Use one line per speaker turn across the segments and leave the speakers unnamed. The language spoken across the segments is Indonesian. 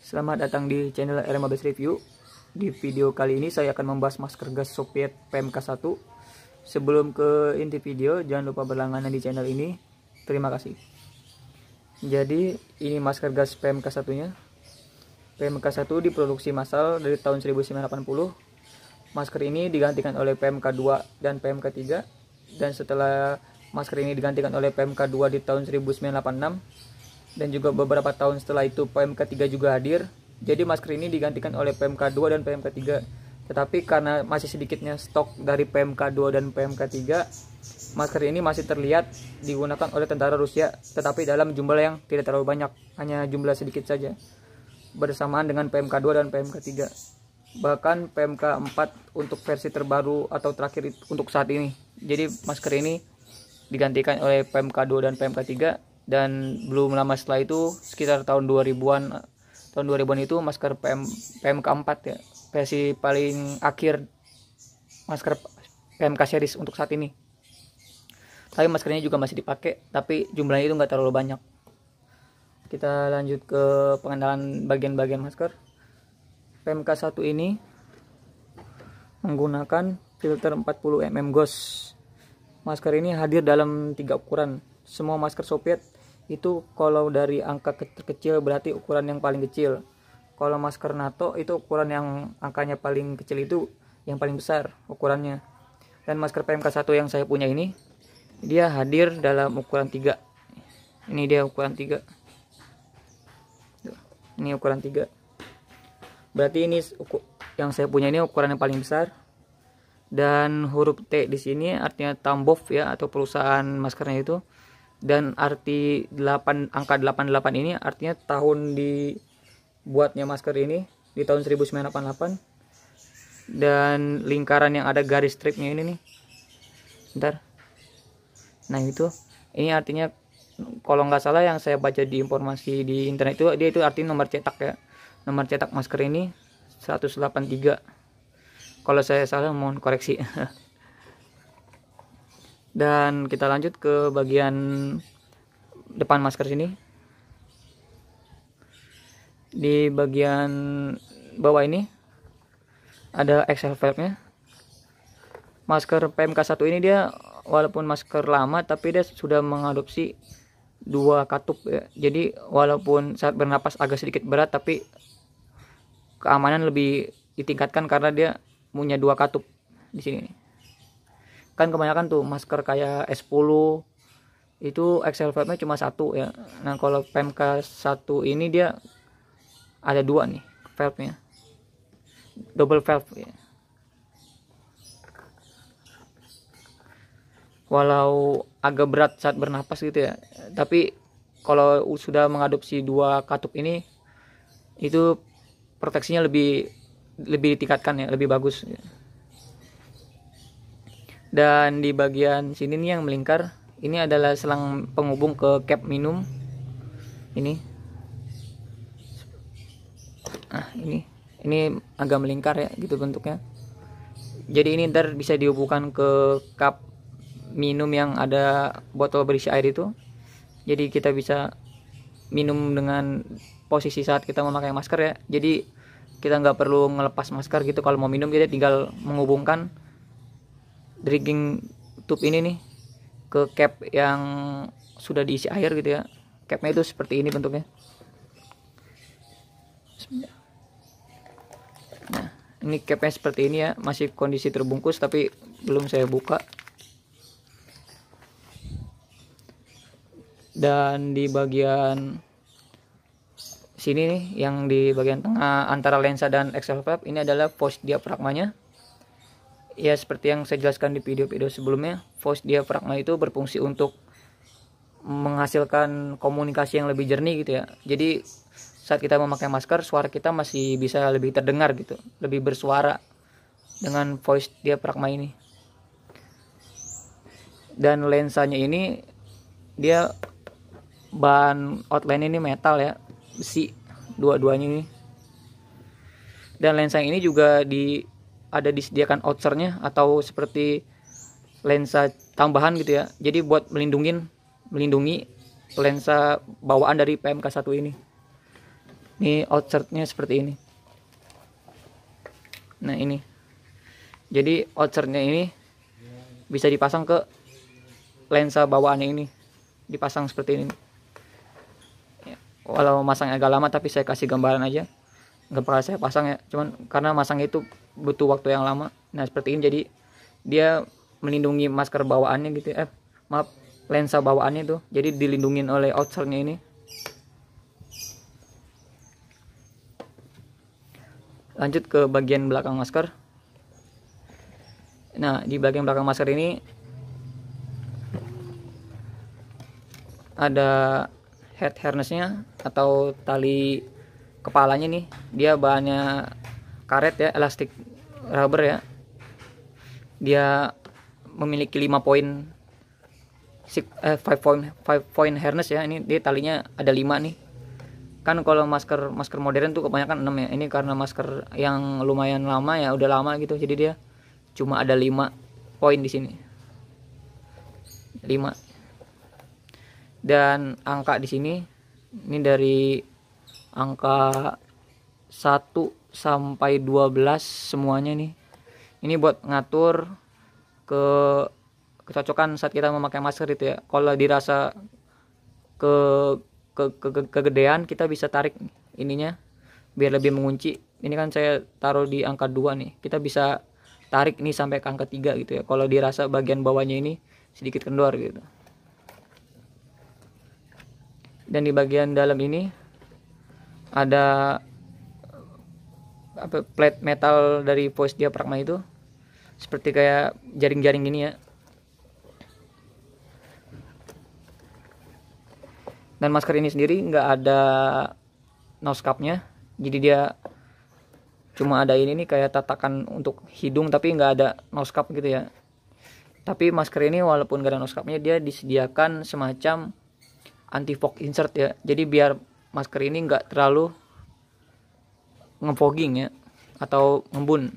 Selamat datang di channel RM15 Review. Di video kali ini saya akan membahas masker gas Soviet PMK1. Sebelum ke inti video, jangan lupa berlangganan di channel ini. Terima kasih. Jadi ini masker gas PMK1 nya. PMK1 diproduksi massal dari tahun 1980. Masker ini digantikan oleh PMK2 dan PMK3. Dan setelah masker ini digantikan oleh PMK2 di tahun 1986. Dan juga beberapa tahun setelah itu PMK3 juga hadir. Jadi masker ini digantikan oleh PMK2 dan PMK3. Tetapi karena masih sedikitnya stok dari PMK2 dan PMK3, masker ini masih terlihat digunakan oleh tentara Rusia, tetapi dalam jumlah yang tidak terlalu banyak, hanya jumlah sedikit saja, bersamaan dengan PMK2 dan PMK3. Bahkan PMK4 untuk versi terbaru atau terakhir untuk saat ini. Jadi masker ini digantikan oleh PMK2 dan PMK3. Dan belum lama setelah itu, sekitar tahun 2000-an itu masker PMK4 ya, versi paling akhir masker PMK series untuk saat ini. Tapi maskernya juga masih dipakai, tapi jumlahnya itu nggak terlalu banyak. Kita lanjut ke pengenalan bagian-bagian masker. PMK1 ini menggunakan filter 40 mm gauge. Masker ini hadir dalam 3 ukuran. Semua masker Soviet itu kalau dari angka terkecil berarti ukuran yang paling kecil. Kalau masker NATO itu ukuran yang angkanya paling kecil itu yang paling besar ukurannya. Dan masker PMK1 yang saya punya ini, dia hadir dalam ukuran 3. Ini dia ukuran 3. Ini ukuran 3. Berarti ini yang saya punya ini ukuran yang paling besar. Dan huruf T di sini artinya Tambov ya, atau perusahaan maskernya itu. Dan arti angka 88 ini artinya tahun dibuatnya masker ini di tahun 1988. Dan lingkaran yang ada garis stripnya ini nih, bentar, nah itu, ini artinya kalau nggak salah yang saya baca di informasi di internet itu, dia itu artinya nomor cetak ya, nomor cetak masker ini 183. Kalau saya salah mohon koreksi. Dan kita lanjut ke bagian depan masker sini. Di bagian bawah ini ada XL flap-nya. Masker PMK1 ini dia walaupun masker lama, tapi dia sudah mengadopsi 2 katup ya. Jadi walaupun saat bernapas agak sedikit berat, tapi keamanan lebih ditingkatkan karena dia punya 2 katup di sini. Kan kebanyakan tuh masker kayak S10 itu XL valve-nya cuma 1 ya. Nah kalau PMK1 ini dia ada 2 nih valve-nya, double valve ya. Walau agak berat saat bernapas gitu ya, tapi kalau sudah mengadopsi 2 katup ini, itu proteksinya lebih ditingkatkan ya, lebih bagus ya. Dan di bagian sini nih yang melingkar, ini adalah selang penghubung ke cap minum ini. Nah ini agak melingkar ya gitu bentuknya. Jadi ini ntar bisa dihubungkan ke cup minum yang ada botol berisi air itu. Jadi kita bisa minum dengan posisi saat kita memakai masker ya. Jadi kita nggak perlu ngelepas masker gitu kalau mau minum, kita tinggal menghubungkan drinking tube ini nih ke cap yang sudah diisi air gitu ya. Capnya itu seperti ini bentuknya. Nah ini capnya seperti ini ya, masih kondisi terbungkus tapi belum saya buka. Dan di bagian sini nih, yang di bagian tengah antara lensa dan XL flap, ini adalah voice diafragmanya. Ya seperti yang saya jelaskan di video-video sebelumnya, voice diafragma itu berfungsi untuk menghasilkan komunikasi yang lebih jernih gitu ya. Jadi saat kita memakai masker, suara kita masih bisa lebih terdengar gitu, lebih bersuara dengan voice diafragma ini. Dan lensanya ini dia bahan outline ini metal ya, besi dua-duanya ini. Dan lensa ini juga ada disediakan outernya atau seperti lensa tambahan gitu ya. Jadi buat melindungi lensa bawaan dari PMK1 ini. Ini outsertnya seperti ini. Nah ini, jadi outsertnya ini bisa dipasang ke lensa bawaannya ini, dipasang seperti ini. Walau masangnya agak lama, tapi saya kasih gambaran aja, nggak bakal saya pasang ya, cuman karena masangnya itu butuh waktu yang lama. Nah seperti ini, jadi dia melindungi masker bawaannya gitu ya, maaf, lensa bawaannya itu, jadi dilindungin oleh outsertnya ini. Lanjut ke bagian belakang masker. Nah di bagian belakang masker ini ada head harnessnya atau tali kepalanya nih. Dia bahannya karet ya, elastik rubber ya. Dia memiliki 5 poin 5 point harness ya. Ini dia talinya ada 5 nih. Kan kalau masker modern tuh kebanyakan 6 ya. Ini karena masker yang lumayan lama ya, udah lama gitu. Jadi dia cuma ada 5 poin di sini. 5. Dan angka di sini ini dari angka 1 sampai 12 semuanya nih. Ini buat ngatur kecocokan saat kita memakai masker itu ya. Kalau dirasa kegedean, kita bisa tarik ininya biar lebih mengunci. Ini kan saya taruh di angka 2 nih. Kita bisa tarik ini sampai ke angka 3 gitu ya. Kalau dirasa bagian bawahnya ini sedikit kendor gitu. Dan di bagian dalam ini ada plate metal dari voice diaphragma itu, seperti kayak jaring-jaring gini ya. Dan masker ini sendiri nggak ada nose cup-nya, jadi dia cuma ada ini nih kayak tatakan untuk hidung, tapi nggak ada nose cup gitu ya. Tapi masker ini walaupun nggak ada nose cup-nya, dia disediakan semacam anti fog insert ya. Jadi biar masker ini nggak terlalu ngefogging ya, atau ngembun.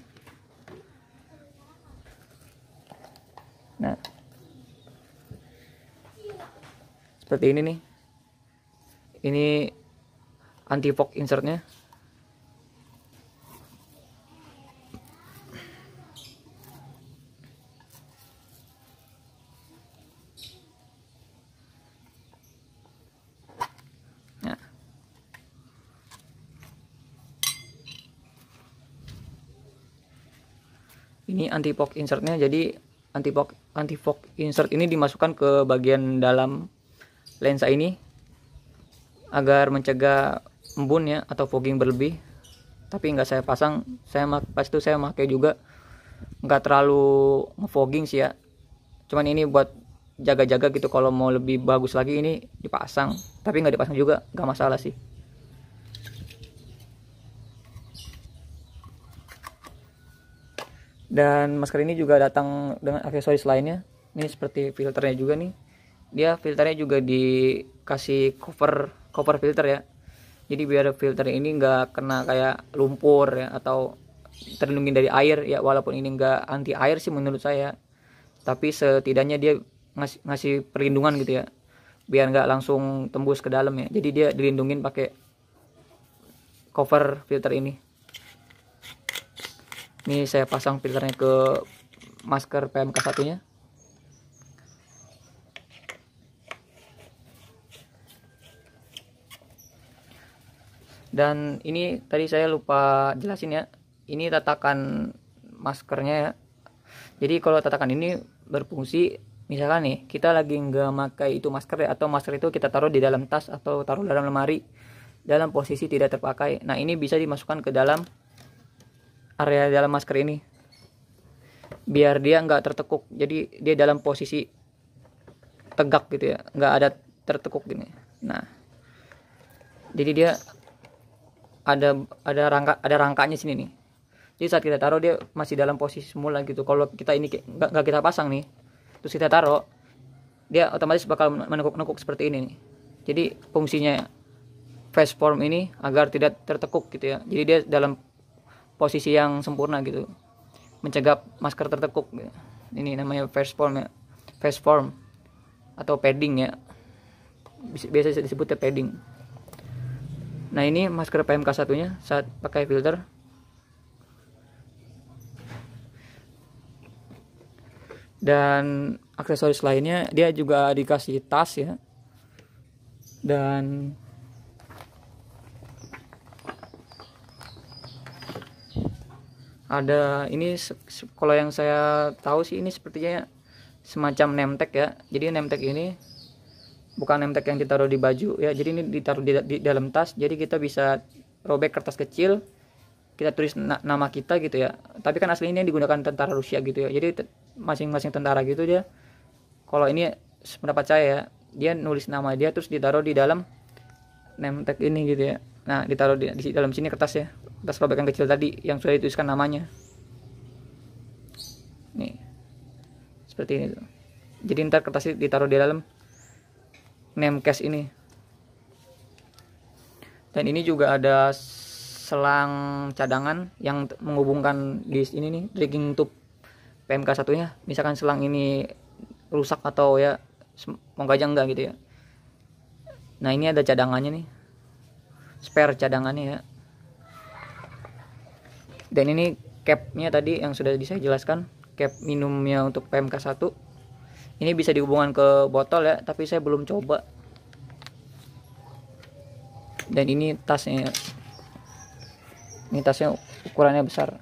Nah seperti ini nih, ini anti fog insertnya. Ini anti fog insertnya. Jadi anti fog insert ini dimasukkan ke bagian dalam lensa ini agar mencegah embun ya, atau fogging berlebih. Tapi nggak saya pasang, pas itu saya pakai juga, nggak terlalu ngefogging sih ya. Cuman ini buat jaga-jaga gitu, kalau mau lebih bagus lagi ini dipasang. Tapi nggak dipasang juga nggak masalah sih. Dan masker ini juga datang dengan aksesoris lainnya. Ini seperti filternya juga nih. Dia filternya juga dikasih cover filter ya. Jadi biar filter ini nggak kena kayak lumpur ya, atau terlindungi dari air ya. Walaupun ini nggak anti air sih menurut saya, tapi setidaknya dia ngasih perlindungan gitu ya, biar nggak langsung tembus ke dalam ya. Jadi dia dilindungin pakai cover filter ini. Ini saya pasang filternya ke masker PMK1 nya. Dan ini tadi saya lupa jelasin ya, ini tatakan maskernya ya. Jadi kalau tatakan ini berfungsi, misalkan nih kita lagi nggak pakai itu masker ya, atau masker itu kita taruh di dalam tas atau taruh dalam lemari dalam posisi tidak terpakai. Nah ini bisa dimasukkan ke dalam area dalam masker ini biar dia nggak tertekuk. Jadi dia dalam posisi tegak gitu ya, nggak ada tertekuk gini. Nah jadi dia ada rangkanya sini nih. Jadi saat kita taruh dia masih dalam posisi semula gitu. Kalau kita ini nggak kita pasang nih, terus kita taruh, dia otomatis bakal menekuk-nekuk seperti ini nih. Jadi fungsinya face form ini agar tidak tertekuk gitu ya. Jadi dia dalam posisi yang sempurna gitu, mencegah masker tertekuk gitu. Ini namanya face form ya, face form atau padding ya, biasa disebutnya padding. Nah, ini masker PMK1 nya saat pakai filter. Dan aksesoris lainnya dia juga dikasih tas ya. Dan ada ini, kalau yang saya tahu sih ini sepertinya semacam name tag ya. Jadi name tag ini bukan name tag yang ditaruh di baju ya, jadi ini ditaruh di dalam tas. Jadi kita bisa robek kertas kecil, kita tulis nama kita gitu ya. Tapi kan aslinya digunakan tentara Rusia gitu ya, jadi masing-masing tentara gitu dia. Kalau ini pendapat saya ya, dia nulis nama dia terus ditaruh di dalam name tag ini gitu ya. Nah, ditaruh di dalam sini kertas ya, kertas robekan kecil tadi yang sudah dituliskan namanya. Nih, seperti ini tuh. Jadi ntar kertasnya ditaruh di dalam name case ini. Dan ini juga ada selang cadangan yang menghubungkan di ini nih, drinking tube PMK1 nya. Misalkan selang ini rusak atau ya semoga aja enggak gitu ya. Nah, ini ada cadangannya nih, spare cadangannya ya. Dan ini capnya tadi yang sudah saya jelaskan, cap minumnya untuk PMK1. Ini bisa dihubungkan ke botol ya, tapi saya belum coba. Dan ini tasnya, ini tasnya ukurannya besar.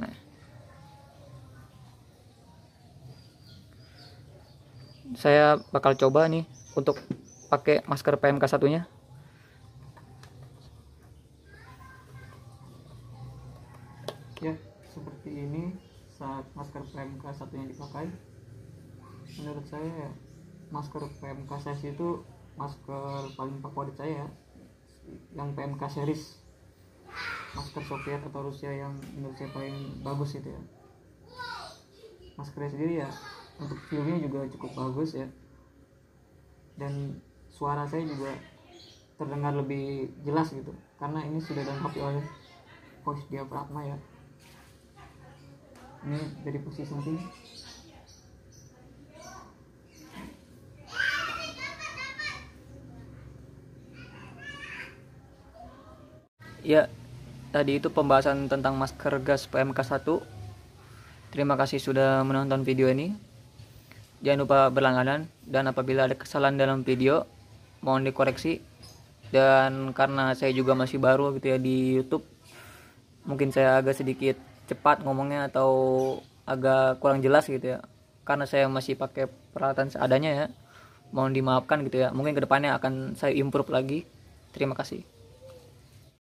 Nah, saya bakal coba nih untuk pakai masker PMK1 nya. Ya, seperti ini saat masker PMK1 nya dipakai. Menurut saya ya, masker PMK saya itu masker paling favorit saya ya, yang PMK series, masker Soviet atau Rusia yang menurut saya paling bagus itu ya. Maskernya sendiri ya untuk filmnya juga cukup bagus ya, dan suara saya juga terdengar lebih jelas gitu karena ini sudah dilengkapi oleh voice diaphragma ya. Ini dari posisi samping. Ya, tadi itu pembahasan tentang masker gas PMK1. Terima kasih sudah menonton video ini. Jangan lupa berlangganan, dan apabila ada kesalahan dalam video mohon dikoreksi. Dan karena saya juga masih baru gitu ya di YouTube, mungkin saya agak sedikit cepat ngomongnya atau agak kurang jelas gitu ya, karena saya masih pakai peralatan seadanya ya. Mohon dimaafkan gitu ya. Mungkin kedepannya akan saya improve lagi. Terima kasih.